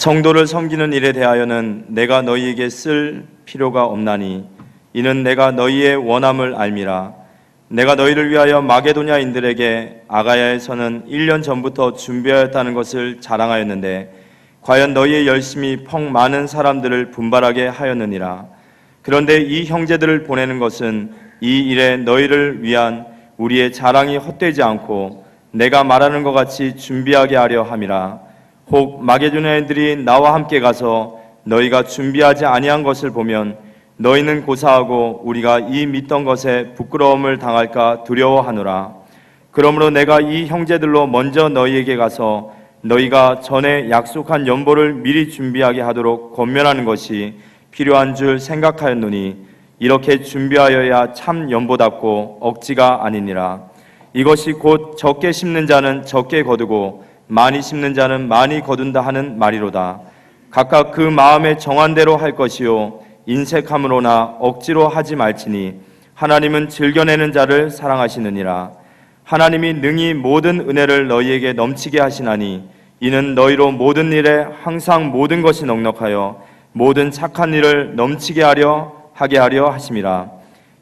성도를 섬기는 일에 대하여는 내가 너희에게 쓸 필요가 없나니 이는 내가 너희의 원함을 알미라. 내가 너희를 위하여 마게도냐인들에게 아가야에서는 1년 전부터 준비하였다는 것을 자랑하였는데 과연 너희의 열심이 펑 많은 사람들을 분발하게 하였느니라. 그런데 이 형제들을 보내는 것은 이 일에 너희를 위한 우리의 자랑이 헛되지 않고 내가 말하는 것 같이 준비하게 하려 함이라. 혹 마게도냐인들이 나와 함께 가서 너희가 준비하지 아니한 것을 보면 너희는 고사하고 우리가 이 믿던 것에 부끄러움을 당할까 두려워하노라. 그러므로 내가 이 형제들로 먼저 너희에게 가서 너희가 전에 약속한 연보를 미리 준비하게 하도록 권면하는 것이 필요한 줄 생각하였노니 이렇게 준비하여야 참 연보답고 억지가 아니니라. 이것이 곧 적게 심는 자는 적게 거두고 많이 심는 자는 많이 거둔다 하는 말이로다. 각각 그 마음에 정한 대로 할 것이요 인색함으로나 억지로 하지 말지니 하나님은 즐겨내는 자를 사랑하시느니라. 하나님이 능히 모든 은혜를 너희에게 넘치게 하시나니 이는 너희로 모든 일에 항상 모든 것이 넉넉하여 모든 착한 일을 넘치게 하게 하려 하심이라.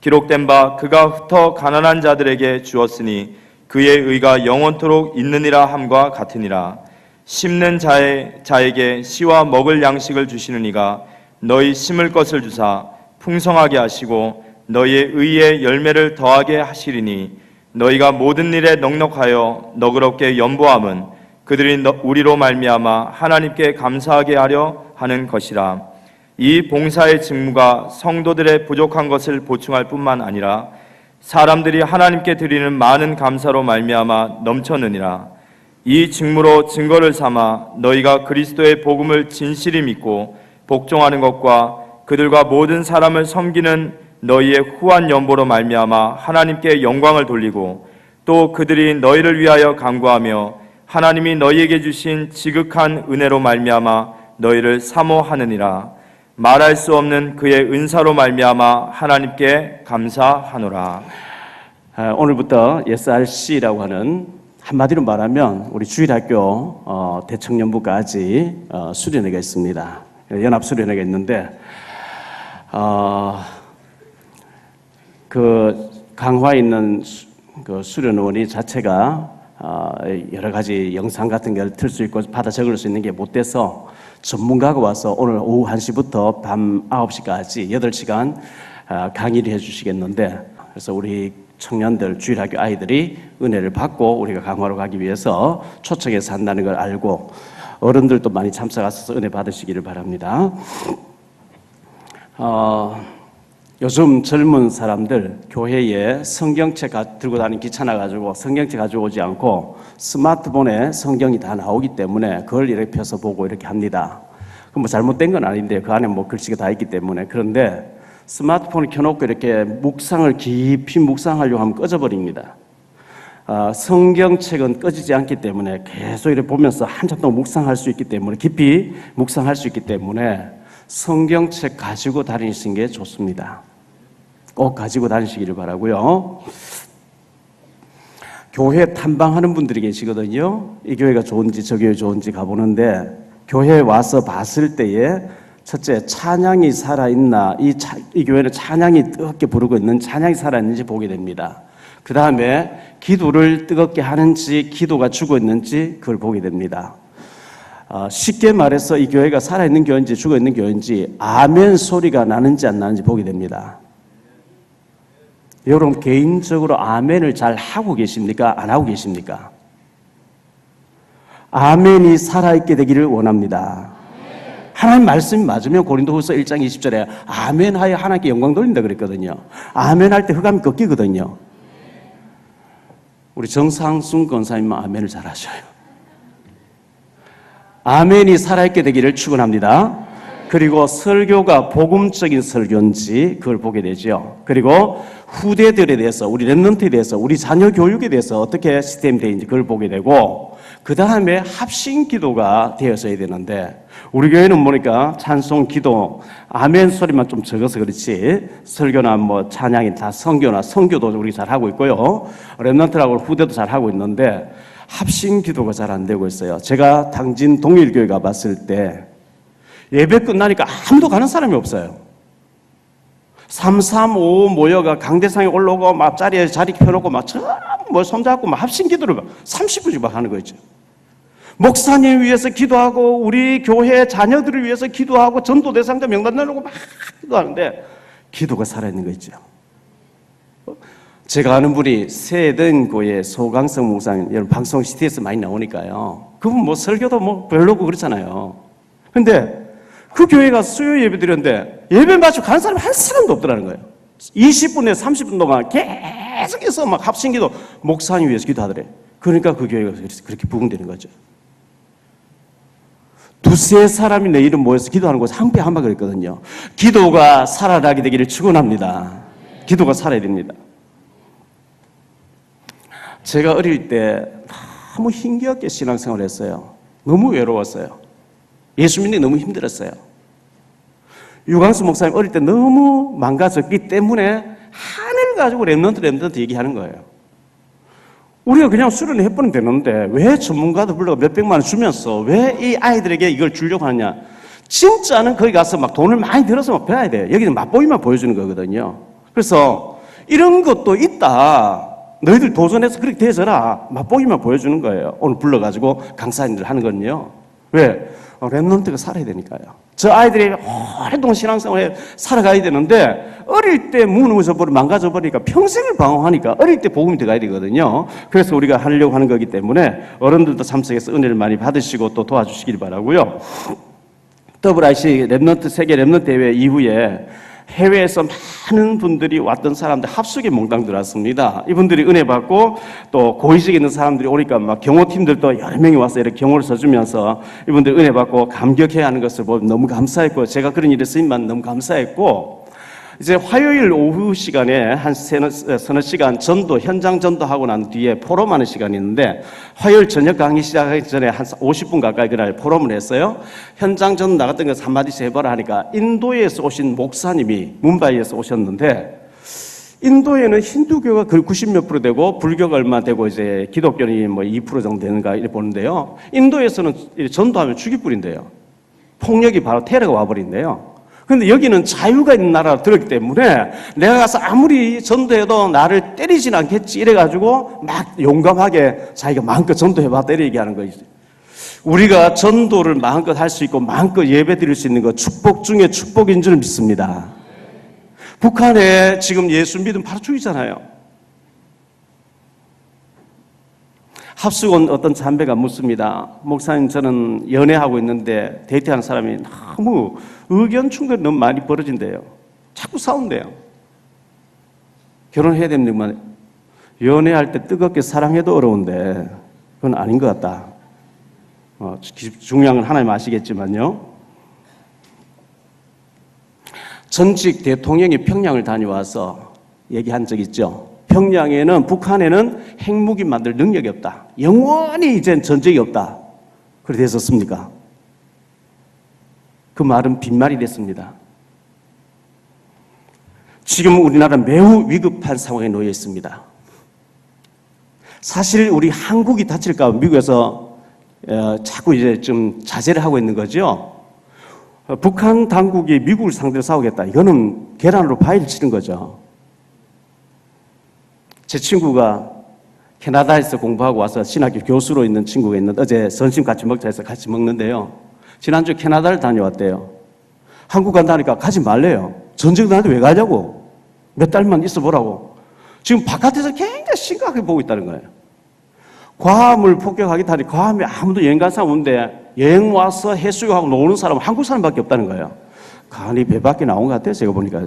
기록된 바 그가 흩어 가난한 자들에게 주었으니 그의 의가 영원토록 있느니라 함과 같으니라. 심는 자에게 씨와 먹을 양식을 주시는 이가 너희 심을 것을 주사 풍성하게 하시고 너희의 의의 열매를 더하게 하시리니 너희가 모든 일에 넉넉하여 너그럽게 연보함은 그들이 우리로 말미암아 하나님께 감사하게 하려 하는 것이라. 이 봉사의 직무가 성도들의 부족한 것을 보충할 뿐만 아니라 사람들이 하나님께 드리는 많은 감사로 말미암아 넘쳤느니라. 이 직무로 증거를 삼아 너희가 그리스도의 복음을 진실히 믿고 복종하는 것과 그들과 모든 사람을 섬기는 너희의 후한 연보로 말미암아 하나님께 영광을 돌리고 또 그들이 너희를 위하여 간구하며 하나님이 너희에게 주신 지극한 은혜로 말미암아 너희를 사모하느니라. 말할 수 없는 그의 은사로 말미암아 하나님께 감사하노라. 오늘부터 SRC라고 하는, 한마디로 말하면 우리 주일학교 대청년부까지 수련회가 있습니다. 연합 수련회가 있는데 그 강화에 있는 그 수련원이 자체가 여러 가지 영상 같은 걸 틀 수 있고 받아 적을 수 있는 게 못 돼서 전문가가 와서 오늘 오후 1시부터 밤 9시까지 8시간 강의를 해주시겠는데, 그래서 우리 청년들, 주일학교 아이들이 은혜를 받고 우리가 강화로 가기 위해서 초청해서 한다는 걸 알고 어른들도 많이 참석하셔서 은혜 받으시기를 바랍니다. 요즘 젊은 사람들 교회에 성경책 들고 다니는 귀찮아가지고 성경책 가지고 오지 않고 스마트폰에 성경이 다 나오기 때문에 그걸 이렇게 펴서 보고 이렇게 합니다. 그럼 뭐 잘못된 건 아닌데 그 안에 뭐 글씨가 다 있기 때문에. 그런데 스마트폰을 켜놓고 이렇게 묵상을 깊이 묵상하려고 하면 꺼져버립니다. 성경책은 꺼지지 않기 때문에 계속 이렇게 보면서 한참 동안 묵상할 수 있기 때문에, 깊이 묵상할 수 있기 때문에 성경책 가지고 다니시는 게 좋습니다. 꼭 가지고 다니시기를 바라고요. 교회 탐방하는 분들이 계시거든요. 이 교회가 좋은지 저 교회 좋은지 가보는데 교회에 와서 봤을 때에 첫째, 찬양이 살아있나, 이 교회는 찬양이 뜨겁게 부르고 있는 찬양이 살아있는지 보게 됩니다. 그 다음에 기도를 뜨겁게 하는지 기도가 죽어 있는지 그걸 보게 됩니다. 쉽게 말해서 이 교회가 살아있는 교회인지 죽어있는 교회인지 아멘 소리가 나는지 안 나는지 보게 됩니다. 여러분 개인적으로 아멘을 잘 하고 계십니까? 안 하고 계십니까? 아멘이 살아있게 되기를 원합니다. 하나님 말씀이 맞으면 고린도후서 1장 20절에 아멘 하여 하나님께 영광 돌린다 그랬거든요. 아멘 할 때 흑암이 꺾이거든요. 우리 정상순 권사님은 아멘을 잘 하셔요. 아멘이 살아있게 되기를 축원합니다. 그리고 설교가 복음적인 설교인지 그걸 보게 되죠. 그리고 후대들에 대해서, 우리 랩런트에 대해서, 우리 자녀 교육에 대해서 어떻게 시스템이 되어 있는지 그걸 보게 되고, 그 다음에 합심 기도가 되어서야 되는데 우리 교회는 보니까 찬송 기도 아멘 소리만 좀 적어서 그렇지 설교나 뭐 찬양이 다 성교도 우리 잘 하고 있고요. 랩런트라고 후대도 잘 하고 있는데 합심 기도가 잘 안 되고 있어요. 제가 당진 동일교회 가봤을 때 예배 끝나니까 아무도 가는 사람이 없어요. 335 모여가 강대상에 올라오고 막 자리에 자리 펴놓고 막 뭐 손잡고 막 합심 기도를 30분씩 막 하는 거 있죠. 목사님 위해서 기도하고 우리 교회 자녀들을 위해서 기도하고 전도 대상자 명단 내놓고 막 기도하는데 기도가 살아있는 거 있죠. 제가 아는 분이 세den고의 소강성 목사님, 여러분 방송 CT에서 많이 나오니까요. 그분 뭐 설교도 뭐 별로고 그렇잖아요. 근데 그 교회 가서 수요 예배 드렸는데 예배 마치고 가는 사람이 한 사람도 없더라는 거예요. 20분에 30분 동안 계속해서 막 합심기도 목사님 위해서 기도하더래. 그러니까 그 교회가 그렇게 부흥되는 거죠. 두세 사람이 내 이름 모여서 기도하는 곳에 한 배 한 방 그랬거든요. 기도가 살아나게 되기를 축원합니다. 기도가 살아야 됩니다. 제가 어릴 때 너무 힘겹게 신앙생활을 했어요. 너무 외로웠어요. 예수 믿는 게 너무 힘들었어요. 유광수 목사님 어릴 때 너무 망가졌기 때문에 하늘 가지고 랩런트 얘기하는 거예요. 우리가 그냥 수련회 해보면 되는데 왜 전문가도 불러가 몇백만 원 주면서 왜 이 아이들에게 이걸 주려고 하느냐. 진짜는 거기 가서 막 돈을 많이 들어서 막 배워야 돼요. 여기는 맛보기만 보여주는 거거든요. 그래서 이런 것도 있다. 너희들 도전해서 그렇게 되서라. 맛보기만 보여주는 거예요. 오늘 불러가지고 강사님들 하는 거는요. 왜? 랩런트가 살아야 되니까요. 저 아이들이 오랫동안 신앙생활에 살아가야 되는데 어릴 때 무너져버리고 망가져버리니까 평생을 방황하니까 어릴 때 복음이 들어가야 되거든요. 그래서 우리가 하려고 하는 거기 때문에 어른들도 참석해서 은혜를 많이 받으시고 또 도와주시길 바라고요. WIC 랩런트 세계 랩런트 대회 이후에 해외에서 많은 분들이 왔던 사람들 합숙에 몽땅 들어왔습니다. 이분들이 은혜 받고 또 고위직에 있는 사람들이 오니까 막 경호팀들도 여러 명이 와서 이렇게 경호를 써주면서 이분들 은혜 받고 감격해야 하는 것을 보면 너무 감사했고 제가 그런 일에 쓰임만 너무 감사했고 이제 화요일 오후 시간에 한 서너 시간 전도, 현장 전도하고 난 뒤에 포럼하는 시간이 있는데 화요일 저녁 강의 시작하기 전에 한 50분 가까이 그날 포럼을 했어요. 현장 전도 나갔던 거 한마디씩 해보라 하니까 인도에서 오신 목사님이 뭄바이에서 오셨는데 인도에는 힌두교가 거의 90몇 프로 되고 불교가 얼마 되고 이제 기독교는 뭐 2% 정도 되는가 이렇게 보는데요. 인도에서는 전도하면 죽이뿌린대요. 폭력이 바로 테러가 와버린대요. 그런데 여기는 자유가 있는 나라로 들었기 때문에 내가 가서 아무리 전도해도 나를 때리진 않겠지 이래가지고 막 용감하게 자기가 마음껏 전도해봐 때려 얘기하는 거죠. 우리가 전도를 마음껏 할 수 있고 마음껏 예배 드릴 수 있는 거 축복 중에 축복인 줄 믿습니다. 북한에 지금 예수 믿음 바로 죽이잖아요. 합숙 온 어떤 참배가 묻습니다. 목사님 저는 연애하고 있는데 데이트하는 사람이 너무 의견 충돌이 너무 많이 벌어진대요. 자꾸 싸운대요. 결혼해야 됩니다만 연애할 때 뜨겁게 사랑해도 어려운데 그건 아닌 것 같다. 중요한 건 하나님 아시겠지만요. 전직 대통령이 평양을 다녀와서 얘기한 적 있죠. 평양에는 북한에는 핵무기 만들 능력이 없다. 영원히 이젠 전쟁이 없다. 그렇게 됐었습니까? 그 말은 빈말이 됐습니다. 지금 우리나라는 매우 위급한 상황에 놓여 있습니다. 사실 우리 한국이 다칠까 봐 미국에서 자꾸 이제 좀 자제를 하고 있는 거죠. 북한 당국이 미국을 상대로 싸우겠다. 이거는 계란으로 바위를 치는 거죠. 제 친구가 캐나다에서 공부하고 와서 신학교 교수로 있는 친구가 있는데 어제 점심 같이 먹자 해서 같이 먹는데요. 지난주 캐나다를 다녀왔대요. 한국 간다니까 가지 말래요. 전쟁 나는데 왜 가냐고. 몇 달만 있어 보라고. 지금 바깥에서 굉장히 심각하게 보고 있다는 거예요. 괌을 폭격하겠다니 괌에 아무도 여행 간 사람 없는데 여행 와서 해수욕하고 노는 사람은 한국 사람밖에 없다는 거예요. 간이 배 밖에 나온 것 같아요. 제가 보니까.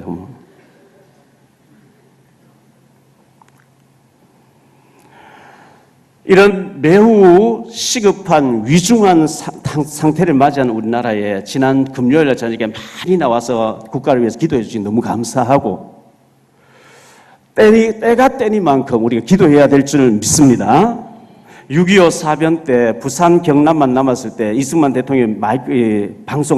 이런 매우 시급한 위중한 상태를 맞이한 우리나라에 지난 금요일 저녁에 많이 나와서 국가를 위해서 기도해 주신 너무 감사하고 때가 때니만큼 우리가 기도해야 될 줄 믿습니다. 6.25 사변 때 부산 경남만 남았을 때 이승만 대통령이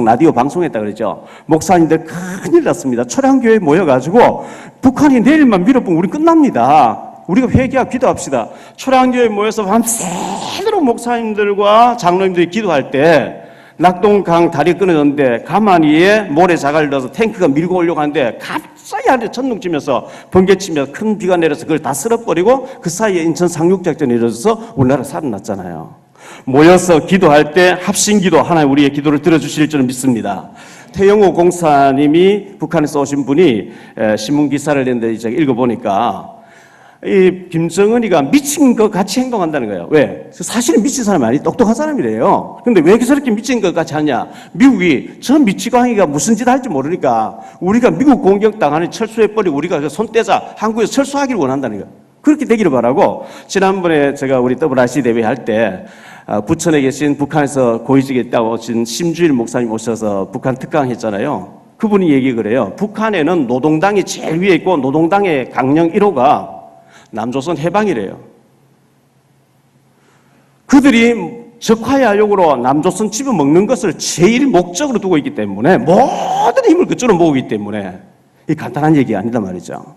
라디오 방송했다 그러죠. 목사님들 큰일 났습니다. 초량교회에 모여가지고 북한이 내일만 밀어보면 우리 끝납니다. 우리가 회개하고 기도합시다. 초량교회에 모여서 밤새도록 목사님들과 장로님들이 기도할 때 낙동강 다리 끊어졌는데 가만히에 모래자갈을 넣어서 탱크가 밀고 오려고 하는데 갑자기 하늘에 천둥치면서 번개치면서 큰 비가 내려서 그걸 다 쓸어버리고 그 사이에 인천 상륙작전이 이루어져서 우리나라 살아났잖아요. 모여서 기도할 때 합심기도 하나님 우리의 기도를 들어주실 줄 믿습니다. 태영호 공사님이 북한에서 오신 분이 신문기사를 냈는데 제가 읽어보니까 이 김정은이가 미친 것 같이 행동한다는 거예요. 왜? 사실은 미친 사람이 아니 똑똑한 사람이래요. 근데 왜 저렇게 미친 것 같이 하냐? 미국이 저 미치광이가 무슨 짓 할지 모르니까 우리가 미국 공격당하는 철수해버리고 우리가 손 떼자 한국에서 철수하기를 원한다는 거예요. 그렇게 되기를 바라고 지난번에 제가 우리 WRC 대회 할 때 부천에 계신 북한에서 고위직에 있다고 오신 심주일 목사님 오셔서 북한 특강했잖아요. 그분이 얘기 그래요. 북한에는 노동당이 제일 위에 있고 노동당의 강령 1호가 남조선 해방이래요. 그들이 적화야욕으로 남조선 집어먹는 것을 제일 목적으로 두고 있기 때문에 모든 힘을 그쪽으로 모으기 때문에 이 간단한 얘기 아니다 말이죠.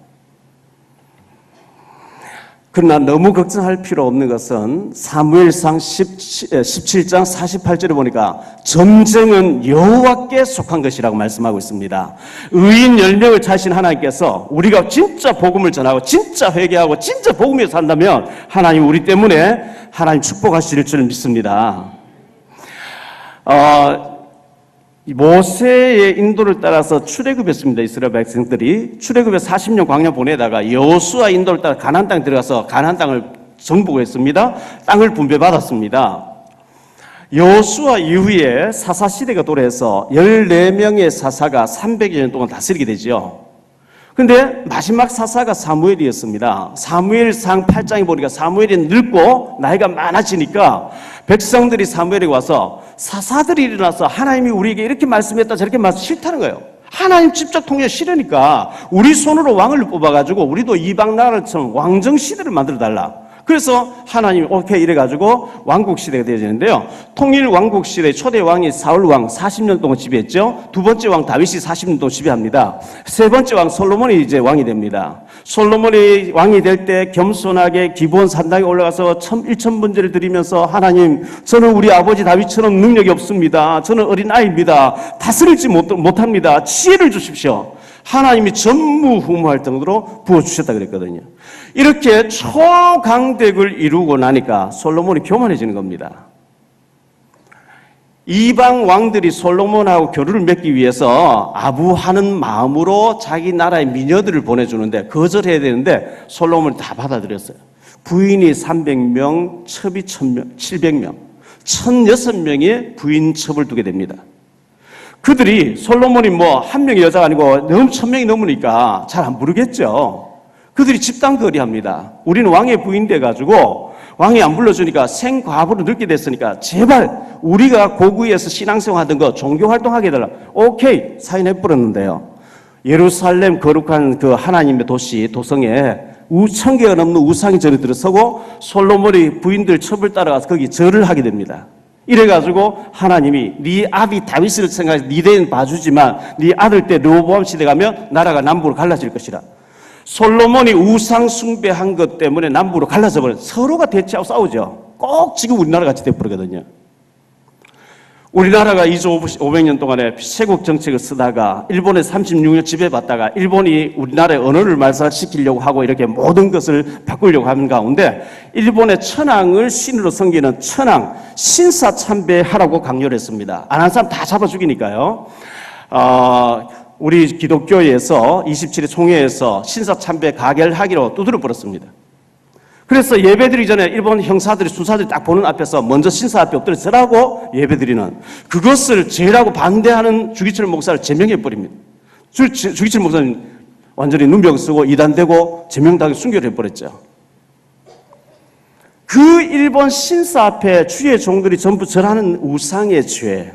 그러나 너무 걱정할 필요 없는 것은 사무엘상 17장 48절에 보니까 전쟁은 여호와께 속한 것이라고 말씀하고 있습니다. 의인 10명을 찾으신 하나님께서 우리가 진짜 복음을 전하고 진짜 회개하고 진짜 복음에 산다면 하나님 우리 때문에 하나님 축복하실 줄 믿습니다. 모세의 인도를 따라서 출애굽했습니다. 이스라엘 백성들이 출애굽에 40년 광야 보내다가 여호수아 인도를 따라 가나안 땅에 들어가서 가나안 땅을 정복했습니다. 땅을 분배받았습니다. 여호수아 이후에 사사 시대가 도래해서 14명의 사사가 300여 년 동안 다스리게 되죠. 근데 마지막 사사가 사무엘이었습니다. 사무엘상 8장에 보니까 사무엘이 늙고 나이가 많아지니까 백성들이 사무엘에게 와서 사사들이 일어나서 하나님이 우리에게 이렇게 말씀했다 저렇게 말씀 싫다는 거예요. 하나님 직접 통해 싫으니까 우리 손으로 왕을 뽑아가지고 우리도 이방 나라처럼 왕정 시대를 만들어달라. 그래서 하나님이 오케이 이래가지고 왕국 시대가 되어지는데요. 통일 왕국 시대 초대 왕이 사울 왕 40년 동안 지배했죠. 두 번째 왕 다윗이 40년 동안 지배합니다. 세 번째 왕 솔로몬이 이제 왕이 됩니다. 솔로몬이 왕이 될 때 겸손하게 기브온 산당에 올라가서 1,000번제를 드리면서 하나님 저는 우리 아버지 다윗처럼 능력이 없습니다. 저는 어린 아이입니다. 다스릴지 못합니다. 지혜를 주십시오. 하나님이 전무후무할 정도로 부어주셨다 그랬거든요. 이렇게 초강대국을 이루고 나니까 솔로몬이 교만해지는 겁니다. 이방 왕들이 솔로몬하고 교류를 맺기 위해서 아부하는 마음으로 자기 나라의 미녀들을 보내주는데 거절해야 되는데 솔로몬이 다 받아들였어요. 부인이 300명, 첩이 700명, 1,006명의 부인 첩을 두게 됩니다. 그들이 솔로몬이 한 명의 여자가 아니고 너무 1,000명이 넘으니까 잘 안 부르겠죠. 그들이 집단거리 합니다. 우리는 왕의 부인 돼가지고 왕이 안 불러주니까 생과부로 늙게 됐으니까 제발 우리가 고구에서 신앙생활 하던 거 종교활동하게 해달라. 오케이 사인해버렸는데요. 예루살렘 거룩한 그 하나님의 도시 도성에 1,000개가 넘는 우상이 절에 들어서고 솔로몬이 부인들 첩을 따라가서 거기 절을 하게 됩니다. 이래가지고 하나님이 네 아비 다윗을 생각해서 네 대는 봐주지만 네 아들 때 르호보암 시대 가면 나라가 남북으로 갈라질 것이라. 솔로몬이 우상 숭배한 것 때문에 남북으로 갈라져 버려요. 서로가 대치하고 싸우죠. 꼭 지금 우리나라 같이 돼버리거든요. 우리나라가 2조 500년 동안에 세국 정책을 쓰다가 일본에 36년 지배받다가 일본이 우리나라의 언어를 말살시키려고 하고 이렇게 모든 것을 바꾸려고 하는 가운데 일본의 천황을 신으로 섬기는 천황 신사참배하라고 강요를 했습니다. 안 한 사람 다 잡아 죽이니까요. 우리 기독교에서 27회 총회에서 신사참배 가결하기로 두드려 버렸습니다. 그래서 예배드리기 전에 일본 형사들이 수사들이 딱 보는 앞에서 먼저 신사 앞에 엎드려 서라고 예배드리는 그것을 죄라고 반대하는 주기철 목사를 제명해 버립니다. 주기철 목사는 완전히 눈병 쓰고 이단되고 제명당하게 순교를 해버렸죠. 그 일본 신사 앞에 주의 종들이 전부 절하는 우상의 죄,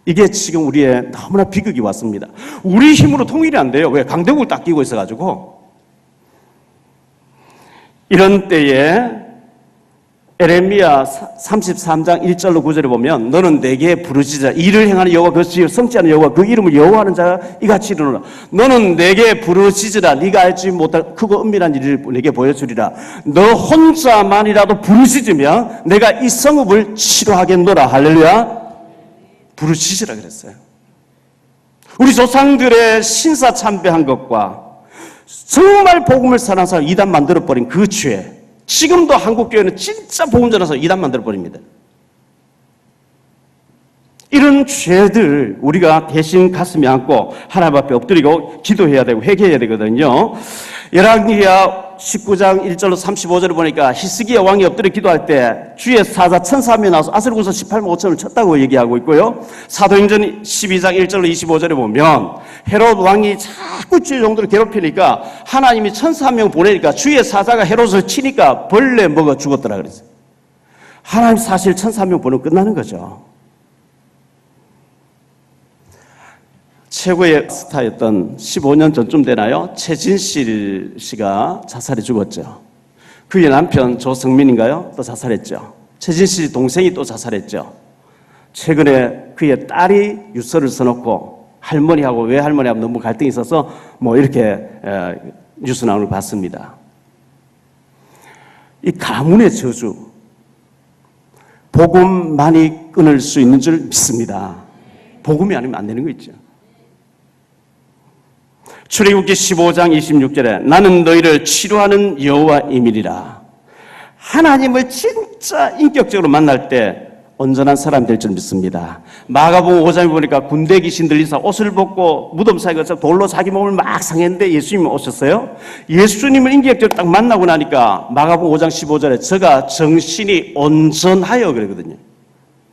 이게 지금 우리의 너무나 비극이 왔습니다. 우리 힘으로 통일이 안 돼요. 왜? 강대국을 딱 끼고 있어가지고. 이런 때에 에레미야 33장 1절로 9절에 보면 너는 내게 부르짖으라. 일을 행하는 여호와 그 지을 성취 하는 여호와 그 이름을 여호와하는 자가 이같이 이르노라. 너는 내게 부르짖으라. 네가 알지 못할 크고 은밀한 일을 내게 보여주리라. 너 혼자만이라도 부르짖으면 내가 이 성읍을 치료하겠노라. 할렐루야. 부르짖으라 그랬어요. 우리 조상들의 신사 참배한 것과 정말 복음을 사랑하는 사람 이단 만들어버린 그 죄, 지금도 한국교회는 진짜 복음 전해서 이단 만들어버립니다. 이런 죄들 우리가 대신 가슴에 안고 하나님 앞에 엎드리고 기도해야 되고 회개해야 되거든요. 열왕기하 19장 1절로 35절을 보니까 히스기야 왕이 엎드려 기도할 때 주의 사자 천사함이 나와서 아스르군사 18만 5천을 쳤다고 얘기하고 있고요. 사도행전 12장 1절로 25절에 보면 헤롯 왕이 자꾸 주의 종들을 괴롭히니까 하나님이 천사 한 명 보내니까 주의 사자가 헤롯을 치니까 벌레 먹어 죽었더라 그랬어요. 하나님 사실 천사 한 명 보내면 끝나는 거죠. 최고의 스타였던 15년 전쯤 되나요? 최진실 씨가 자살해 죽었죠. 그의 남편 조성민인가요? 또 자살했죠. 최진실 동생이 또 자살했죠. 최근에 그의 딸이 유서를 써놓고 할머니하고 외할머니하고 너무 갈등이 있어서 뭐 이렇게 뉴스 나오는 걸 봤습니다. 이 가문의 저주, 복음 많이 끊을 수 있는 줄 믿습니다. 복음이 아니면 안 되는 거 있죠. 출애굽기 15장 26절에 나는 너희를 치료하는 여호와임이니라. 하나님을 진짜 인격적으로 만날 때 온전한 사람 될 줄 믿습니다. 마가복음 5장에 보니까 군대 귀신 들리사 옷을 벗고 무덤 사이에 가서 돌로 자기 몸을 막 상했는데 예수님이 오셨어요. 예수님을 인격적으로 딱 만나고 나니까 마가복음 5장 15절에 저가 정신이 온전하여 그러거든요.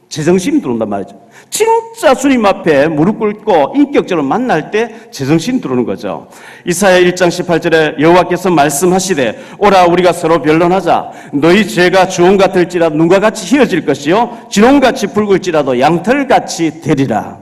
제정신이 들어온단 말이죠. 진짜 주님 앞에 무릎 꿇고 인격적으로 만날 때 제정신이 들어오는 거죠. 이사야 1장 18절에 여호와께서 말씀하시되 오라 우리가 서로 변론하자. 너희 죄가 주홍 같을지라도 눈과 같이 희어질 것이요 진홍같이 붉을지라도 양털같이 되리라.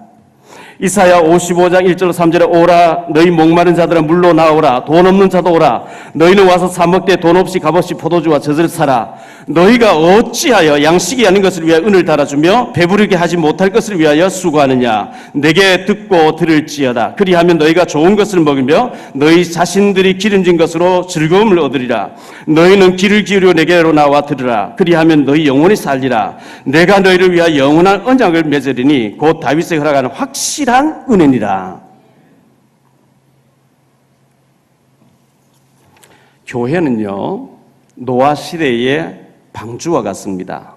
이사야 55장 1절 3절에 오라 너희 목마른 자들아 물로 나오라 돈 없는 자도 오라 너희는 와서 사 먹되 돈 없이 값없이 포도주와 젖을 사라. 너희가 어찌하여 양식이 아닌 것을 위하여 은을 달아주며 배부르게 하지 못할 것을 위하여 수고하느냐. 내게 듣고 들을지어다. 그리하면 너희가 좋은 것을 먹으며 너희 자신들이 기름진 것으로 즐거움을 얻으리라. 너희는 귀를 기울여 내게로 나와 들으라. 그리하면 너희 영원히 살리라. 내가 너희를 위하여 영원한 언약을 맺으리니 곧 다윗에게 허락하는 확실한 은혜니라. 교회는요 노아 시대의 방주와 같습니다.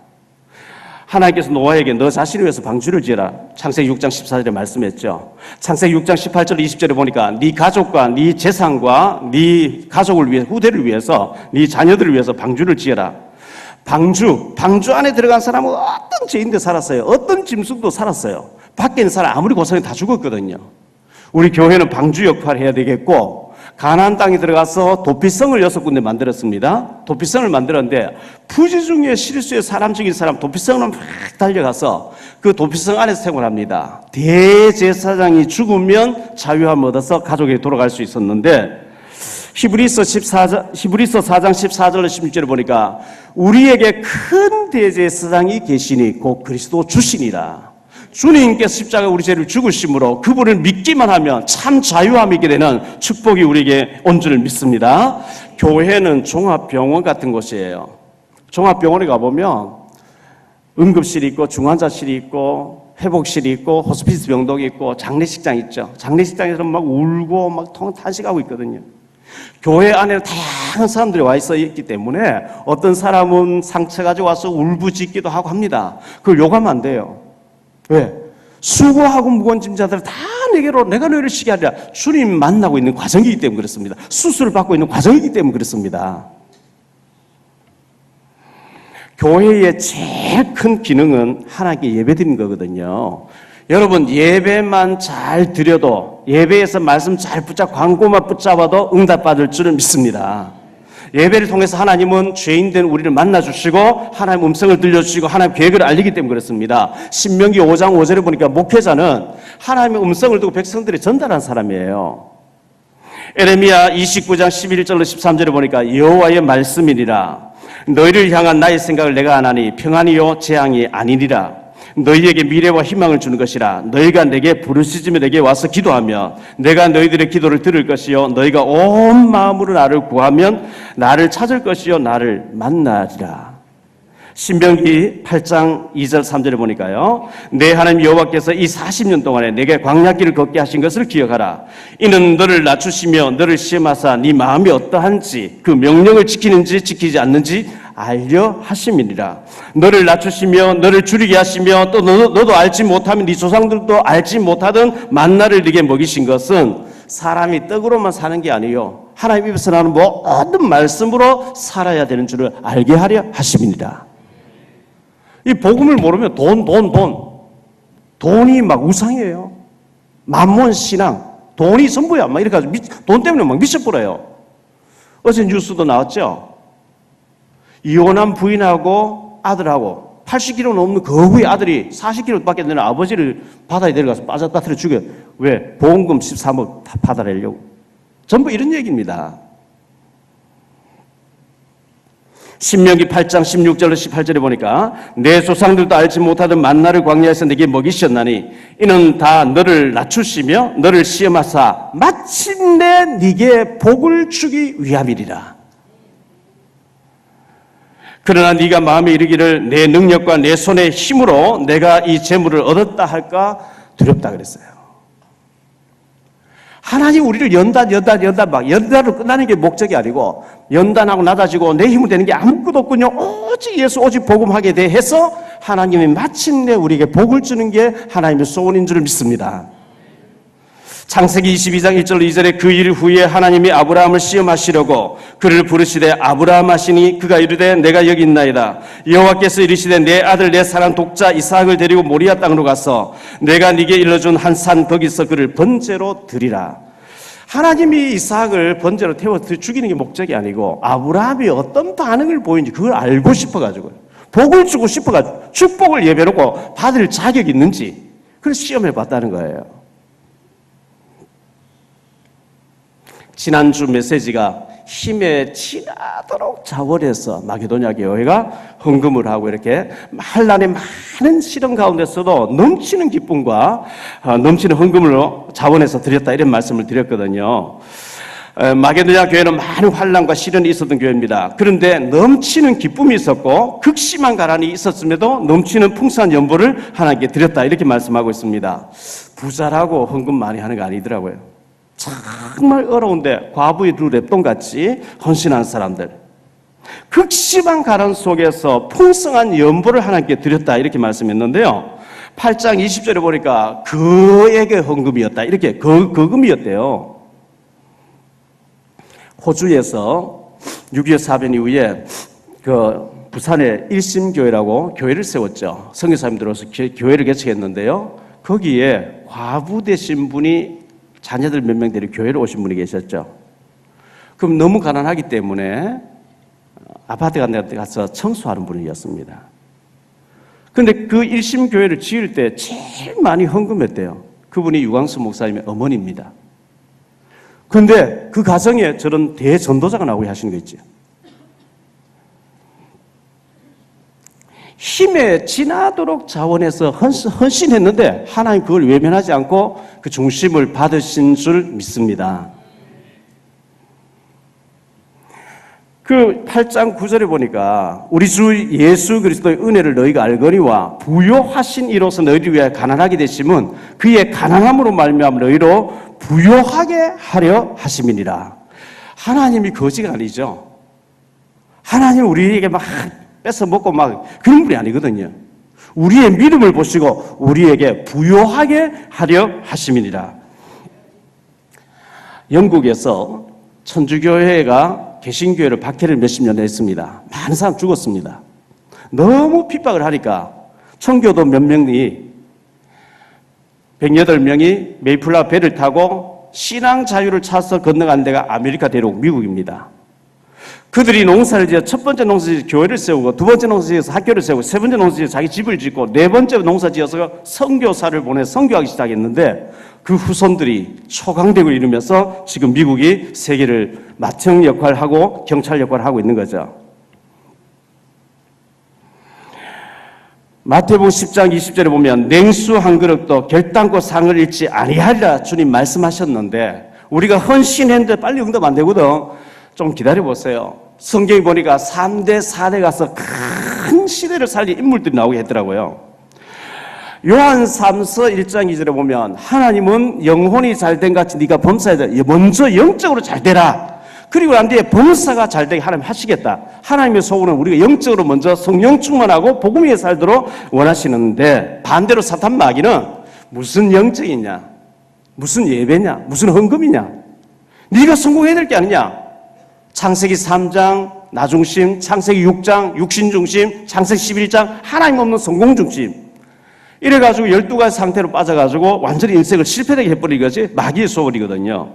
하나님께서 노아에게 너 자신을 위해서 방주를 지어라. 창세기 6장 14절에 말씀했죠. 창세기 6장 18절 20절에 보니까 네 가족과 네 재산과 네 가족을 위해 후대를 위해서 네 자녀들을 위해서 방주를 지어라. 방주 안에 들어간 사람은 어떤 죄인도 살았어요. 어떤 짐승도 살았어요. 밖에 있는 사람 아무리 고생해도 다 죽었거든요. 우리 교회는 방주 역할을 해야 되겠고 가나안 땅에 들어가서 도피성을 6군데 만들었습니다. 도피성을 만들었는데 부지 중에 실수에 사람 죽인 사람 도피성으로 막 달려가서 그 도피성 안에서 생활합니다. 대제사장이 죽으면 자유함을 얻어서 가족에게 돌아갈 수 있었는데 히브리서 4장 14절로 16절을 보니까 우리에게 큰 대제사장이 계시니 곧 그리스도 주시니라. 주님께서 십자가 우리 죄를 죽으심으로 그분을 믿기만 하면 참 자유함이 있게 되는 축복이 우리에게 온 줄 믿습니다. 교회는 종합병원 같은 곳이에요. 종합병원에 가보면 응급실이 있고 중환자실이 있고 회복실이 있고 호스피스 병동이 있고 장례식장 있죠. 장례식장에서 막 울고 막 탄식하고 있거든요. 교회 안에는 다양한 사람들이 와 있기 때문에 어떤 사람은 상처 가지고 와서 울부짖기도 하고 합니다. 그걸 욕하면 안 돼요. 왜? 수고하고 무거운 짐자들 다 내게로 내가 너희를 쉬게 하리라. 주님 만나고 있는 과정이기 때문에 그렇습니다. 수술을 받고 있는 과정이기 때문에 그렇습니다. 교회의 제일 큰 기능은 하나님께 예배드리는 거거든요. 여러분 예배만 잘 드려도 예배에서 말씀 잘 붙잡고 광고만 붙잡아도 응답받을 줄을 믿습니다. 예배를 통해서 하나님은 죄인된 우리를 만나주시고 하나님 음성을 들려주시고 하나님 계획을 알리기 때문에 그렇습니다. 신명기 5장 5절에 보니까 목회자는 하나님의 음성을 두고 백성들이 전달한 사람이에요. 에레미야 29장 11절로 13절에 보니까 여호와의 말씀이니라. 너희를 향한 나의 생각을 내가 아나니 평안이요 재앙이 아니니라. 너희에게 미래와 희망을 주는 것이라. 너희가 내게 부르짖으며 내게 와서 기도하면 내가 너희들의 기도를 들을 것이요 너희가 온 마음으로 나를 구하면 나를 찾을 것이요 나를 만나리라. 신명기 8장 2절 3절에 보니까요. 내 하나님 여호와께서 이 40년 동안에 내게 광야길을 걷게 하신 것을 기억하라. 이는 너를 낮추시며 너를 시험하사 네 마음이 어떠한지 그 명령을 지키는지 지키지 않는지 알려 하심이니라. 너를 낮추시며 너를 줄이게 하시며 또 너도 알지 못하면 네 조상들도 알지 못하던 만나를 네게 먹이신 것은 사람이 떡으로만 사는 게 아니요 하나님 입에서 나는 모든 말씀으로 살아야 되는 줄을 알게 하려 하심이니라. 이 복음을 모르면 돈이 막 우상이에요. 만몬 신앙, 돈이 전부야. 막 이렇게 돈 때문에 막 미쳐버려요. 어제 뉴스도 나왔죠. 이혼한 부인하고 아들하고 80kg 넘는 거구의 아들이 40kg밖에 안 되는 아버지를 바다에 내려가서 빠져떨어뜨려 죽여요. 왜? 보험금 13억 다 받아내려고. 전부 이런 얘기입니다. 신명기 8장 16절로 18절에 보니까 내 조상들도 알지 못하던 만나를 광야에서 내게 먹이셨나니 이는 다 너를 낮추시며 너를 시험하사 마침내 네게 복을 주기 위함이리라. 그러나 네가 마음에 이르기를 내 능력과 내 손의 힘으로 내가 이 재물을 얻었다 할까 두렵다 그랬어요. 하나님 우리를 연단으로 끝나는 게 목적이 아니고 연단하고 낮아지고 내 힘으로 되는 게 아무것도 없군요. 오직 예수 오직 복음하게 돼 해서 하나님이 마침내 우리에게 복을 주는 게 하나님의 소원인 줄 믿습니다. 창세기 22장 1절 2절에 그 일 후에 하나님이 아브라함을 시험하시려고 그를 부르시되 아브라함 하시니 그가 이르되 내가 여기 있나이다. 여호와께서 이르시되 내 아들 내 사랑 독자 이삭을 데리고 모리아 땅으로 가서 내가 네게 일러준 한 산 거기서 그를 번제로 드리라. 하나님이 이삭을 번제로 태워 죽이는 게 목적이 아니고 아브라함이 어떤 반응을 보이는지 그걸 알고 싶어가지고요. 복을 주고 싶어가지고 축복을 예배놓고 받을 자격이 있는지 그걸 시험해 봤다는 거예요. 지난주 메시지가 힘에 지나도록 자원해서 마게도냐 교회가 헌금을 하고 이렇게 한란의 많은 시련 가운데서도 넘치는 기쁨과 넘치는 헌금으로 자원해서 드렸다 이런 말씀을 드렸거든요. 마게도냐 교회는 많은 환난과 시련이 있었던 교회입니다. 그런데 넘치는 기쁨이 있었고 극심한 가난이 있었음에도 넘치는 풍성한 연보를 하나님께 드렸다 이렇게 말씀하고 있습니다. 부자라고 헌금 많이 하는 거 아니더라고요. 정말 어려운데 과부의 두 랩돈같이 헌신한 사람들, 극심한 가난 속에서 풍성한 연보를 하나님께 드렸다 이렇게 말씀했는데요. 8장 20절에 보니까 그에게 헌금이었다 이렇게 거금이었대요. 호주에서 6.25 사변 이후에 부산에 일심교회라고 교회를 세웠죠. 선교사님들로서 교회를 개척했는데요. 거기에 과부 되신 분이 자녀들 몇 명 데리고 교회로 오신 분이 계셨죠. 그럼 너무 가난하기 때문에 아파트 같은 데 가서 청소하는 분이었습니다. 그런데 그 일심교회를 지을 때 제일 많이 헌금했대요. 그분이 유광수 목사님의 어머니입니다. 그런데 그 가정에 저런 대전도자가 나오게 하시는 거 있죠. 힘에 지나도록 자원해서 헌신했는데 하나님 그걸 외면하지 않고 그 중심을 받으신 줄 믿습니다. 그 8장 9절에 보니까 우리 주 예수 그리스도의 은혜를 너희가 알거니와 부요하신 이로서 너희를 위하여 가난하게 되심은 그의 가난함으로 말미암아 너희로 부요하게 하려 하심이니라. 하나님이 거지가 아니죠. 하나님 우리에게 막 뺏어 먹고 막 그런 분이 아니거든요. 우리의 믿음을 보시고 우리에게 부요하게 하려 하심이니라. 영국에서 천주교회가 개신교회를 박해를 몇십 년 했습니다. 많은 사람 죽었습니다. 너무 핍박을 하니까 청교도 몇 명이 108명이 메이플라워 배를 타고 신앙 자유를 찾아서 건너간 데가 아메리카 대륙 미국입니다. 그들이 농사를 지어 첫 번째 농사 지어서 교회를 세우고 두 번째 농사 지어서 학교를 세우고 세 번째 농사 지어서 자기 집을 짓고 네 번째 농사 지어서 선교사를 보내 선교하기 시작했는데 그 후손들이 초강대국을 이루면서 지금 미국이 세계를 맏형 역할을 하고 경찰 역할을 하고 있는 거죠. 마태복음 10장 20절에 보면 냉수 한 그릇도 결단코 상을 잃지 아니하리라 주님 말씀하셨는데 우리가 헌신했는데 빨리 응답 안 되거든. 좀 기다려보세요. 성경에 보니까 3대 4대 가서 큰 시대를 살린 인물들이 나오게 했더라고요. 요한 3서 1장 2절에 보면 하나님은 영혼이 잘된 같이 네가 범사에 먼저 영적으로 잘 되라. 그리고 난 뒤에 범사가 잘되게 하나님 하시겠다. 하나님의 소원은 우리가 영적으로 먼저 성령 충만하고 복음 위에 살도록 원하시는데, 반대로 사탄 마귀는 무슨 영적이냐, 무슨 예배냐, 무슨 헌금이냐, 네가 성공해야 될 게 아니냐. 창세기 3장 나중심, 창세기 6장 육신중심, 창세기 11장 하나님 없는 성공중심, 이래가지고 12가지 상태로 빠져가지고 완전히 인생을 실패되게 해버리는 것이 마귀의 소원이거든요.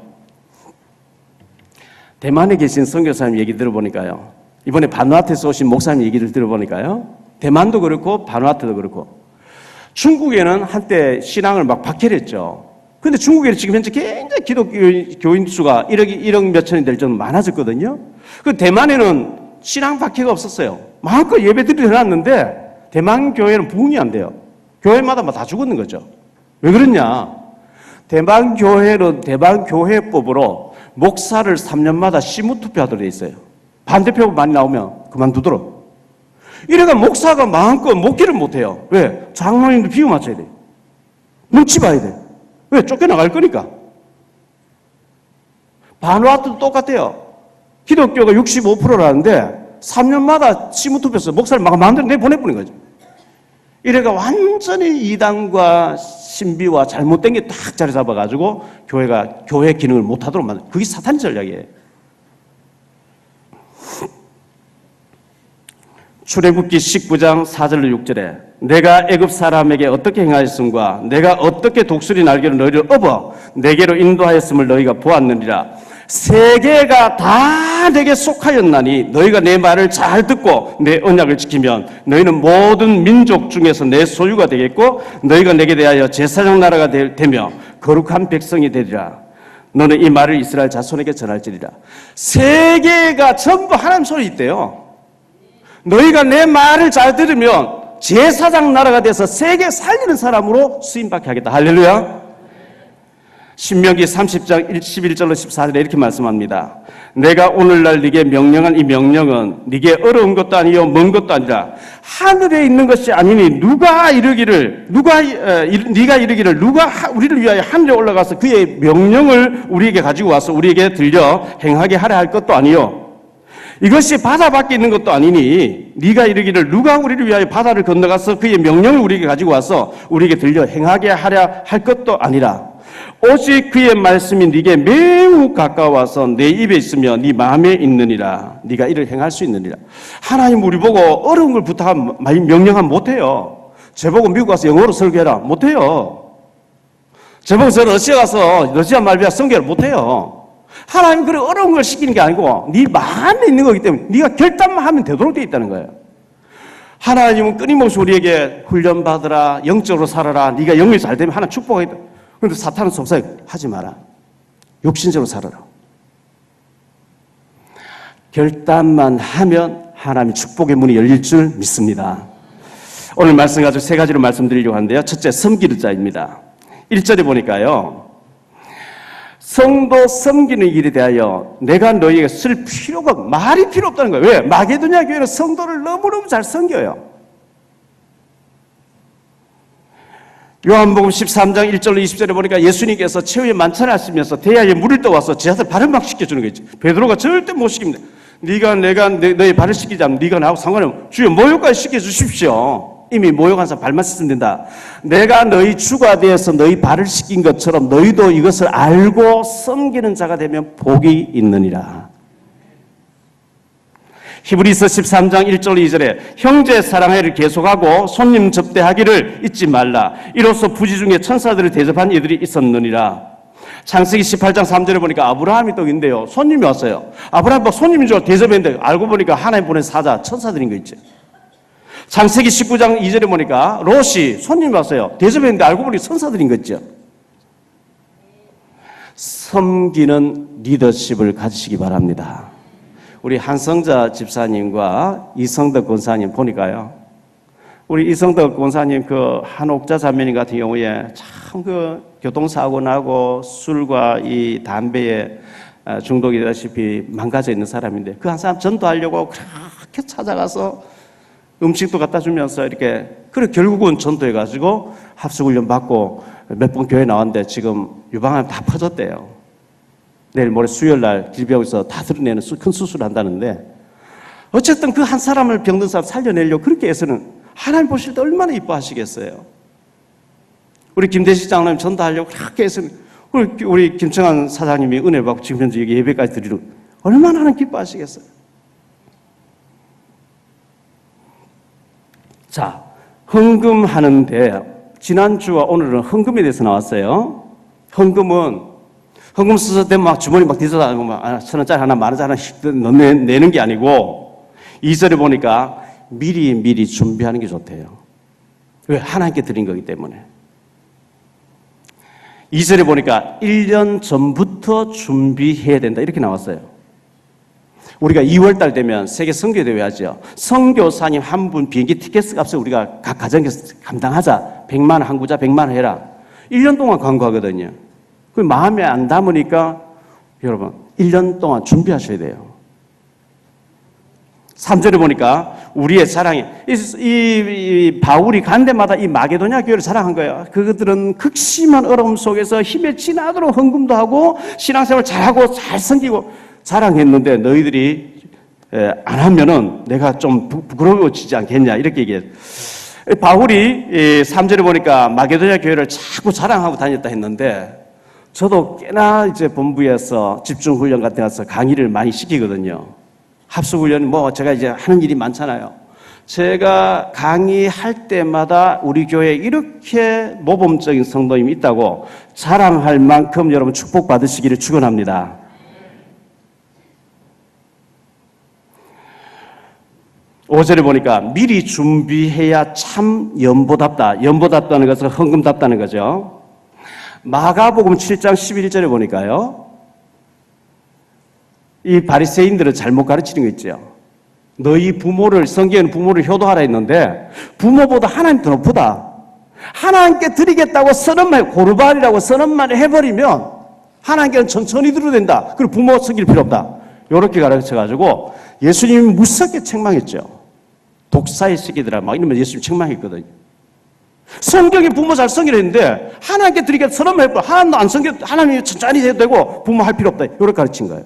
대만에 계신 선교사님 얘기 들어보니까요, 이번에 바누아투에서 오신 목사님 얘기를 들어보니까요, 대만도 그렇고 바누아투도 그렇고 중국에는 한때 신앙을 막 박해했죠. 근데 중국에는 지금 현재 굉장히 기독교인 수가 1억 몇천이 될 정도로 많아졌거든요. 그 대만에는 신앙 박해가 없었어요. 마음껏 예배드리려 해놨는데 대만 교회는 부흥이 안 돼요. 교회마다 다 죽었는 거죠. 왜 그러냐? 대만 교회는 대만 교회법으로 목사를 3년마다 시무투표하도록 돼 있어요. 반대표가 많이 나오면 그만두도록. 이래가 목사가 마음껏 목회를 못해요. 왜? 장로님들 비유 맞춰야 돼. 눈치 봐야 돼. 왜? 쫓겨나갈 거니까. 바누아투도 똑같아요. 기독교가 65%라는데 3년마다 시무투표해서 목사를 막 마음대로 내보내버린 거죠. 이래가 완전히 이단과 신비와 잘못된 게 딱 자리 잡아가지고 교회 기능을 못하도록 만든, 그게 사탄 전략이에요. 출애굽기 19장 4절로 6절에 내가 애굽 사람에게 어떻게 행하였음과 내가 어떻게 독수리 날개로 너희를 업어 내게로 인도하였음을 너희가 보았느니라. 세계가 다 내게 속하였나니 너희가 내 말을 잘 듣고 내 언약을 지키면 너희는 모든 민족 중에서 내 소유가 되겠고 너희가 내게 대하여 제사장 나라가 되며 거룩한 백성이 되리라. 너는 이 말을 이스라엘 자손에게 전할지리라. 세계가 전부 하나님 손에 있대요. 너희가 내 말을 잘 들으면 제사장 나라가 돼서 세계 살리는 사람으로 쓰임받게 하겠다. 할렐루야. 신명기 30장 11절로 14절에 이렇게 말씀합니다. 내가 오늘날 네게 명령한 이 명령은 네게 어려운 것도 아니요 먼 것도 아니라 하늘에 있는 것이 아니니 네가 이르기를 누가 우리를 위하여 하늘에 올라가서 그의 명령을 우리에게 가지고 와서 우리에게 들려 행하게 하려 할 것도 아니요 이것이 바다 밖에 있는 것도 아니니 네가 이르기를 누가 우리를 위하여 바다를 건너가서 그의 명령을 우리에게 가지고 와서 우리에게 들려 행하게 하려 할 것도 아니라 오직 그의 말씀이 네게 매우 가까워서 내 입에 있으며 네 마음에 있느니라. 네가 이를 행할 수 있느니라. 하나님 우리 보고 어려운 걸 부탁하면 명령하면 못해요. 저보고 미국 가서 영어로 설교해라. 못해요. 저보고 저 러시아 가서 러시아 말 배워 설교를 못해요. 하나님 그래 어려운 걸 시키는 게 아니고 네 마음에 있는 거기 때문에 네가 결단만 하면 되도록 되어 있다는 거예요. 하나님은 끊임없이 우리에게 훈련받으라, 영적으로 살아라, 네가 영이 잘 되면 하나님 축복하겠다. 그런데 사탄은 속삭여 하지 마라. 육신적으로 살아라. 결단만 하면 하나님의 축복의 문이 열릴 줄 믿습니다. 오늘 말씀 가지고 세 가지로 말씀드리려고 하는데요. 첫째, 섬기는 자입니다. 1절에 보니까요. 성도 섬기는 일에 대하여 내가 너희에게 쓸 필요가 말이 필요 없다는 거예요. 왜? 마게도냐 교회는 성도를 너무너무 잘 섬겨요. 요한복음 13장 1절로 20절에 보니까 예수님께서 최후의 만찬을 하시면서 대야에 물을 떠와서 제자들 발을 막 씻겨주는 거 있죠. 베드로가 절대 못 씻깁니다. 네가 너희 발을 씻기자면 네가 나하고 상관없어. 주여 모욕까지 씻겨주십시오. 이미 모욕한 사람 발만 씻으면 된다. 내가 너희 주가 되어서 너희 발을 씻긴 것처럼 너희도 이것을 알고 섬기는 자가 되면 복이 있느니라. 히브리서 13장 1절 2절에 형제 사랑하기를 계속하고 손님 접대하기를 잊지 말라. 이로써 부지 중에 천사들을 대접한 이들이 있었느니라. 창세기 18장 3절에 보니까 아브라함이 또 있는데요. 손님이 왔어요. 아브라함 막 손님인 줄 대접했는데 알고 보니까 하나님 보낸 사자 천사들인 거 있죠. 창세기 19장 2절에 보니까 롯이 손님이 왔어요. 대접했는데 알고 보니 천사들인 거 있죠. 섬기는 리더십을 가지시기 바랍니다. 우리 한성자 집사님과 이성덕 권사님 보니까요. 우리 이성덕 권사님 그 한옥자 자매님 같은 경우에 참 그 교통사고 나고 술과 이 담배에 중독이 되다시피 망가져 있는 사람인데 그 한 사람 전도하려고 그렇게 찾아가서 음식도 갖다 주면서 이렇게, 그래, 결국은 전도해가지고 합숙훈련 받고 몇 번 교회 나왔는데 지금 유방암 다 퍼졌대요. 내일 모레 수요일날 길병에서 다 드러내는 큰 수술을 한다는데, 어쨌든 그 한 사람을 병든 사람 살려내려고 그렇게 해서는 하나님 보실 때 얼마나 이뻐하시겠어요. 우리 김대식 장로님 전도하려고 그렇게 해서는 우리 김청환 사장님이 은혜를 받고 지금 현재 여기 예배까지 드리려고 얼마나 하나님 기뻐하시겠어요. 자, 헌금하는데 지난주와 오늘은 헌금에 대해서 나왔어요. 헌금 쓰서 되면 막 주머니 막 뒤져다니고 막 1,000원짜리 하나, 10,000원짜리 하나 내는 게 아니고 2절에 보니까 미리 준비하는 게 좋대요. 왜? 하나님께 드린 거기 때문에. 2절에 보니까 1년 전부터 준비해야 된다 이렇게 나왔어요. 우리가 2월달 되면 세계 선교대회 하죠. 선교사님 한 분 비행기 티켓 값을 우리가 각 가정에서 감당하자. 100만 원, 한 구자 100만 원 해라. 1년 동안 광고하거든요. 그 마음에 안 담으니까 여러분 1년 동안 준비하셔야 돼요. 3절에 보니까 우리의 자랑이 이 바울이 간 데마다 이 마게도냐 교회를 자랑한 거예요. 그들은 극심한 어려움 속에서 힘에 지나도록 헌금도 하고 신앙생활 잘하고 잘 섬기고 자랑했는데 너희들이 안 하면은 내가 좀 부끄러워지지 않겠냐 이렇게 얘기해요. 바울이 3절에 보니까 마게도냐 교회를 자꾸 자랑하고 다녔다 했는데 저도 꽤나 이제 본부에서 집중훈련 같은 데 가서 강의를 많이 시키거든요. 합숙훈련 제가 이제 하는 일이 많잖아요. 제가 강의할 때마다 우리 교회에 이렇게 모범적인 성도님이 있다고 자랑할 만큼 여러분 축복받으시기를 축원합니다. 오절에 보니까 미리 준비해야 참 연보답다. 연보답다는 것은 헌금답다는 거죠. 마가복음 7장 11절에 보니까요. 이 바리새인들은 잘못 가르치는 거 있죠. 너희 부모를, 성경에는 부모를 효도하라 했는데 부모보다 하나님 더 높다. 하나님께 드리겠다고 선언만, 고르반이라고 선언만 해버리면 하나님께는 천천히 드려도 된다. 그리고 부모 섬길 필요 없다. 이렇게 가르쳐가지고 예수님이 무섭게 책망했죠. 독사의 새끼들아 막 이러면 예수님 책망했거든요. 성경에 부모 잘 섬기라 했는데 하나님께 드리겠다 선언만 해버려. 하나님도 안 섬겨, 하나님이 천천히 해도 되고 부모 할 필요 없다. 이렇게 가르친 거예요.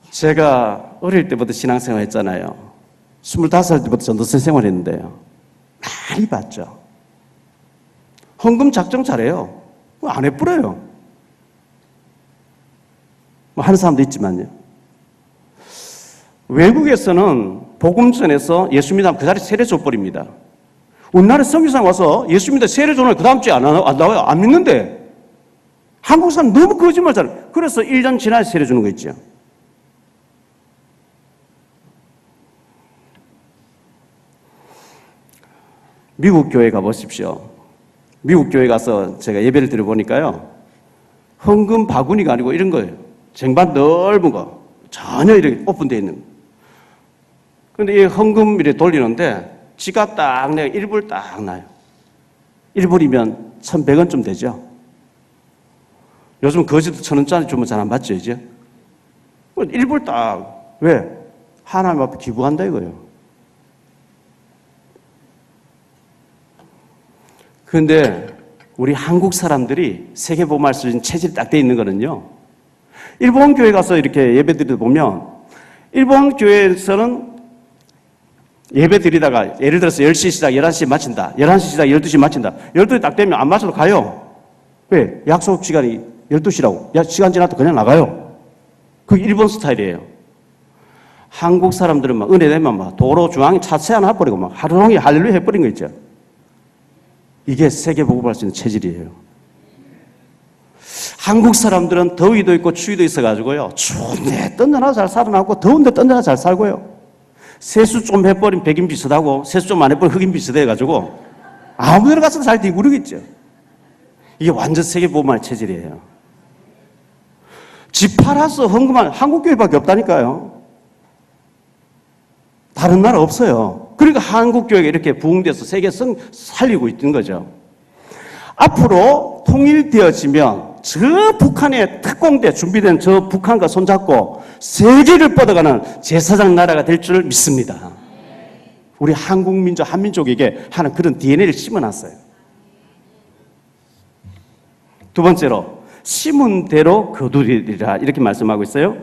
제가 어릴 때부터 신앙생활 했잖아요. 25살 때부터 전도사 생활 했는데요. 많이 봤죠. 헌금 작정 잘해요. 안 해뿌려요. 하는 사람도 있지만요. 외국에서는 복음 전에서 예수 믿으면 그 자리에 세례 줘버립니다. 우리나라 선교사님 와서 예수 믿다 세례 줘는 그 다음 주에 안 나와요. 안 믿는데. 한국 사람 너무 거짓말 잘해요. 그래서 1년 지나야 세례 주는 거 있죠. 미국 교회 가보십시오. 미국 교회 가서 제가 예배를 드려보니까요. 헌금 바구니가 아니고 이런 거예요. 쟁반 넓은 거. 전혀 이렇게 오픈되어 있는 거. 그런데 이 헌금 이렇게 돌리는데 지가 딱 내가 1불 딱 나요. 1불이면 1,100원쯤 되죠. 요즘 거지도 1,000원짜리 주면 잘 안 받죠, 이제? 1불 딱. 왜? 하나님 앞에 기부한다 이거예요. 그런데 우리 한국 사람들이 세계복음할 수 있는 체질이 딱 돼 있는 거는요. 일본 교회 가서 이렇게 예배 드리다 보면 일본 교회에서는 예배 드리다가 예를 들어서 10시 시작 11시에 마친다. 11시 시작 12시 마친다. 12시 딱 되면 안 마쳐도 가요. 왜? 약속 시간이 12시라고. 시간 지나도 그냥 나가요. 그게 일본 스타일이에요. 한국 사람들은 막 은혜 되면 막 도로 중앙에 차 세워놔버리고 막 하루 종일 할렐루야 해버린 거 있죠. 이게 세계복음할 수 있는 체질이에요. 한국 사람들은 더위도 있고 추위도 있어가지고요. 추운데 던져나 잘 살아나고 더운데 던져나 잘 살고요. 세수 좀 해버린 백인 비슷하고 세수 좀 안 해버린 흑인 비슷해가지고 아무 데나 가서도 잘 되구르겠죠. 이게 완전 세계복음할 체질이에요. 집 팔아서 헌금한 한국교회밖에 없다니까요. 다른 나라 없어요. 그러니까 한국교회가 이렇게 부흥돼서 세계성 살리고 있는 거죠. 앞으로 통일되어지면 저 북한의 특공대 준비된 저 북한과 손잡고 세계를 뻗어가는 제사장 나라가 될 줄 믿습니다. 우리 한국민족, 한민족에게 하는 그런 DNA를 심어놨어요. 두 번째로 심은 대로 거두리라 이렇게 말씀하고 있어요.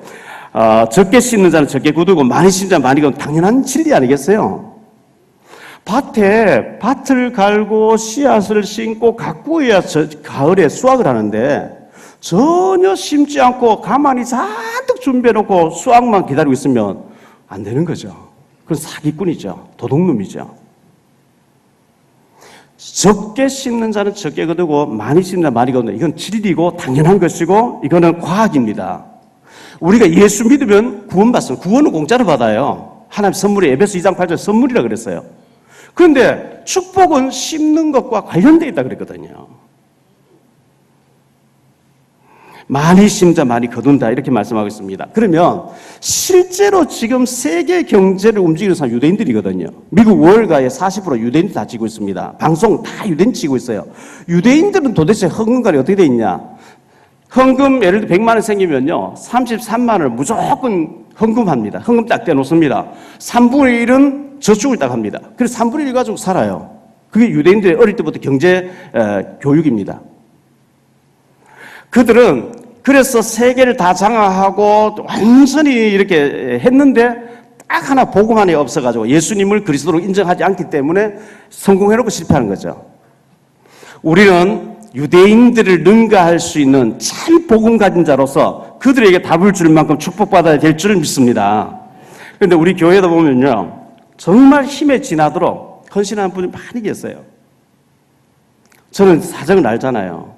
적게 심는 자는 적게 거두고 많이 심는 자는 많이 거두고 당연한 진리 아니겠어요? 밭에 밭을 갈고 씨앗을 심고 가꾸어야 가을에 수확을 하는데 전혀 심지 않고 가만히 잔뜩 준비해놓고 수확만 기다리고 있으면 안 되는 거죠. 그건 사기꾼이죠. 도둑놈이죠. 적게 심는 자는 적게 거두고 많이 심는 자는 많이 거둔다. 이건 진리고 당연한 것이고 이거는 과학입니다. 우리가 예수 믿으면 구원받습니다. 구원은 공짜로 받아요. 하나님 선물이 에베소 2장 8절 선물이라 그랬어요. 그런데 축복은 심는 것과 관련되어 있다 그랬거든요. 많이 심자 많이 거둔다 이렇게 말씀하고 있습니다. 그러면 실제로 지금 세계 경제를 움직이는 사람 유대인들이거든요. 미국 월가의 40% 유대인들 다 지고 있습니다. 방송 다 유대인 지고 있어요. 유대인들은 도대체 헌금관이 어떻게 돼 있냐? 헌금 예를 들어 100만 원 생기면요 33만 원을 무조건 헌금합니다. 헌금 딱 떼놓습니다. 3분의 1은 저축을 딱 합니다. 그래서 3분의 1 가지고 살아요. 그게 유대인들의 어릴 때부터 경제 교육입니다. 그들은 그래서 세계를 다 장악하고 완전히 이렇게 했는데 딱 하나 복음 안에 없어가지고 예수님을 그리스도로 인정하지 않기 때문에 성공해놓고 실패하는 거죠. 우리는 유대인들을 능가할 수 있는 참 복음 가진 자로서 그들에게 답을 줄 만큼 축복받아야 될 줄 믿습니다. 그런데 우리 교회도 보면요 정말 힘에 지나도록 헌신하는 분이 많이 계세요. 저는 사정을 알잖아요.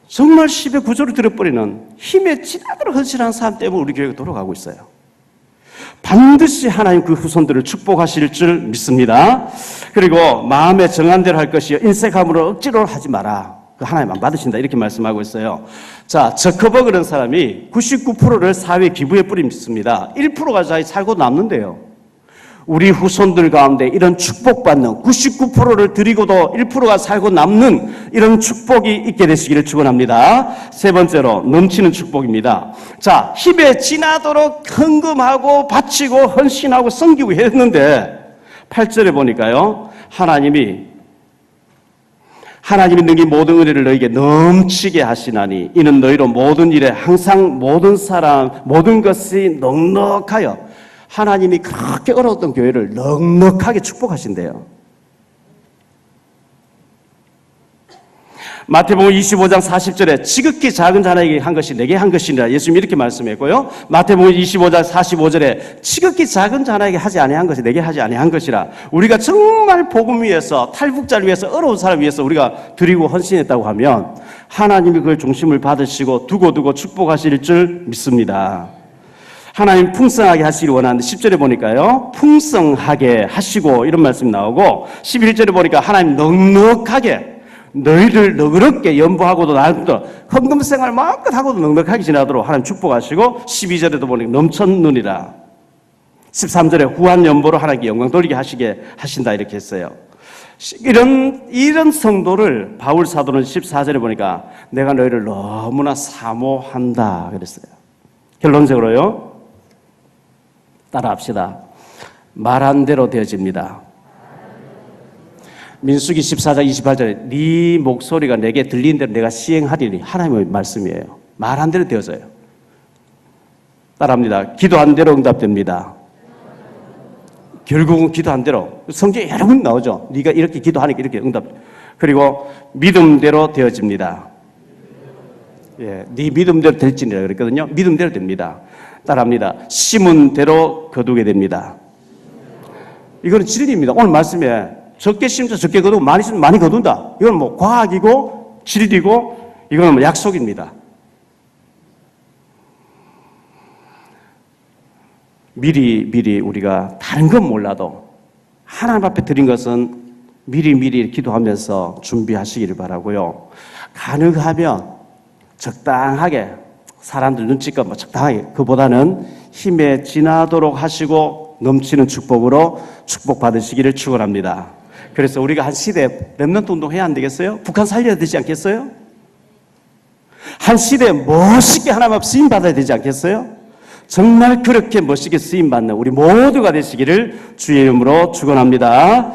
정말 10의 구조를 들어버리는 힘에 지나도록 헌신하는 사람 때문에 우리 교회가 돌아가고 있어요. 반드시 하나님 그 후손들을 축복하실 줄 믿습니다. 그리고 마음에 정한 대로 할 것이요 인색함으로 억지로 하지 마라. 그 하나님 안 받으신다 이렇게 말씀하고 있어요. 자, 저커버그라는 사람이 99%를 사회 기부에 뿌립니다. 1%가 자기 살고 남는데요. 우리 후손들 가운데 이런 축복받는 99%를 드리고도 1%가 살고 남는 이런 축복이 있게 되시기를 축원합니다. 세 번째로 넘치는 축복입니다. 자, 힘에 지나도록 헌금하고 바치고 헌신하고 섬기고 했는데 8절에 보니까요. 하나님이 능히 모든 은혜를 너에게 넘치게 하시나니 이는 너희로 모든 일에 항상 모든 사람 모든 것이 넉넉하여 하나님이 그렇게 어려웠던 교회를 넉넉하게 축복하신대요. 마태복음 25장 40절에 지극히 작은 자에게 한 것이 내게 한 것이니라 예수님이 이렇게 말씀했고요. 마태복음 25장 45절에 지극히 작은 자에게 하지 아니한 것이 내게 하지 아니한 것이라. 우리가 정말 복음 위해서 탈북자를 위해서 어려운 사람 위해서 우리가 드리고 헌신했다고 하면 하나님이 그걸 중심을 받으시고 두고 축복하실 줄 믿습니다. 하나님 풍성하게 하시기를 원하는데 10절에 보니까요 풍성하게 하시고 이런 말씀이 나오고 11절에 보니까 하나님 넉넉하게 너희를 너그럽게 연보하고도 나도 헌금 생활 마음껏 하고도 넉넉하게 지나도록 하나님 축복하시고 12절에도 보니까 넘쳤느니라 13절에 후한 연보로 하나님께 영광 돌리게 하신다 이렇게 했어요. 이런 성도를 바울 사도는 14절에 보니까 내가 너희를 너무나 사모한다 그랬어요. 결론적으로요 따라합시다. 말한 대로 되어집니다. 민수기 14장 28절에 네 목소리가 내게 들린 대로 내가 시행하리니 하나님의 말씀이에요. 말한 대로 되어져요. 따라합니다. 기도한 대로 응답됩니다. 결국은 기도한 대로 성경에 여러 번 나오죠. 네가 이렇게 기도하니까 이렇게 응답. 그리고 믿음대로 되어집니다. 예, 네 믿음대로 될지니라 그랬거든요. 믿음대로 됩니다. 따라합니다. 심은 대로 거두게 됩니다. 이거는 진리입니다. 오늘 말씀에 적게 심자 적게 거두고 많이 심으면 많이 거둔다. 이건 뭐 과학이고 진리고 이거는 뭐 약속입니다. 미리 우리가 다른 건 몰라도 하나님 앞에 드린 것은 미리 기도하면서 준비하시기를 바라고요. 가능하면 적당하게 사람들 눈치껏 뭐 적당하게 그보다는 힘에 지나도록 하시고 넘치는 축복으로 축복받으시기를 축원합니다. 그래서 우리가 한 시대 렘넌트 운동 해야 안 되겠어요? 북한 살려야 되지 않겠어요? 한 시대 멋있게 하나님 앞 쓰임 받아야 되지 않겠어요? 정말 그렇게 멋있게 쓰임받는 우리 모두가 되시기를 주의 이름으로 축원합니다.